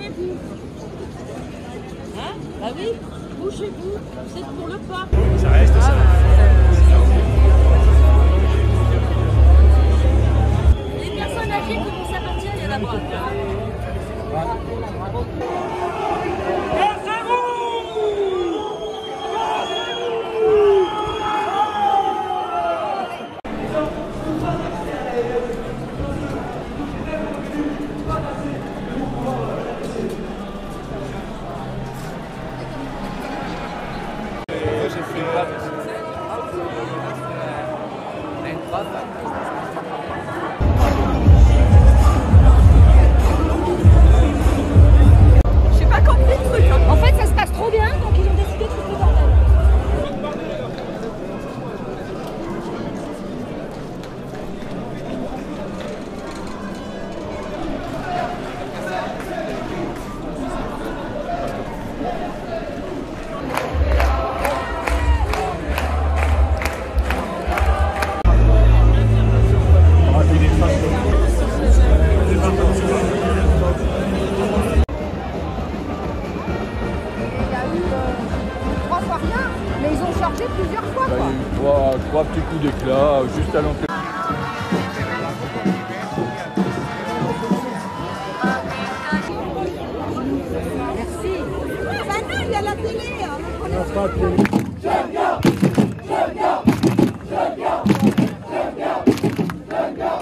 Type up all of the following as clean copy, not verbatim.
Bougez-vous. Hein? Bah oui, bougez-vous. C'est pour le pas. Ça reste, ça. Les personnes âgées qui vont s'apartir, il y en a pas. J'ai pas compris le truc. Hein. En fait, ça se passe trop bien, donc ils ont décidé de foutre le bordel. Mais ils ont chargé plusieurs fois, quoi. Il y a eu trois petits coups d'éclat juste à l'entrée. Merci. Ah bah non, il y a la télé. Hein. J'aime bien, j'aime bien, j'aime bien, j'aime bien, j'aime bien.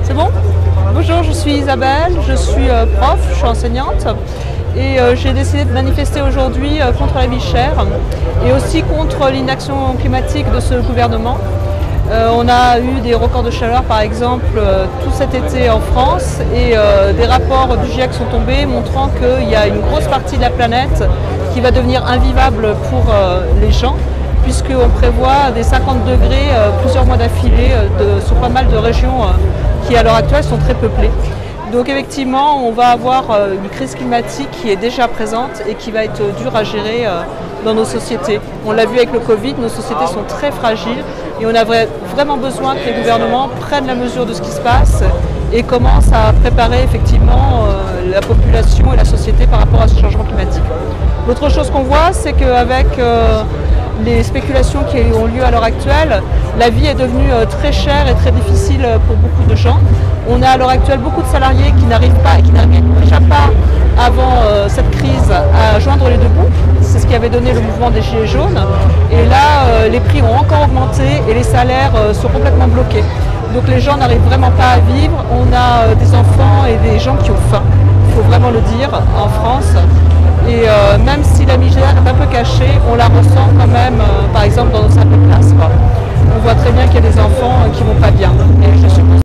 C'est bon? Bonjour, je suis Isabelle, je suis prof, je suis enseignante et j'ai décidé de manifester aujourd'hui contre la vie chère et aussi contre l'inaction climatique de ce gouvernement. On a eu des records de chaleur par exemple tout cet été en France et des rapports du GIEC sont tombés montrant qu'il y a une grosse partie de la planète qui va devenir invivable pour les gens, puisqu'on prévoit des 50 degrés plusieurs mois d'affilée sur pas mal de régions qui à l'heure actuelle sont très peuplées. Donc effectivement, on va avoir une crise climatique qui est déjà présente et qui va être dure à gérer dans nos sociétés. On l'a vu avec le Covid, nos sociétés sont très fragiles et on a vraiment besoin que les gouvernements prennent la mesure de ce qui se passe et commencent à préparer effectivement la population et la société par rapport à ce changement climatique. L'autre chose qu'on voit, c'est qu'avec les spéculations qui ont lieu à l'heure actuelle, la vie est devenue très chère et très difficile pour beaucoup de gens. On a à l'heure actuelle beaucoup de salariés qui n'arrivent pas et qui n'arrivent déjà pas avant cette crise à joindre les deux bouts. C'est ce qui avait donné le mouvement des Gilets jaunes. Et là, les prix ont encore augmenté et les salaires sont complètement bloqués. Donc les gens n'arrivent vraiment pas à vivre. On a des enfants et des gens qui ont faim, il faut vraiment le dire, en France. Et même si la misère est un peu cachée, on la ressent quand même, par exemple dans nos salles de classe. On voit très bien qu'il y a des enfants qui ne vont pas bien. Et je suppose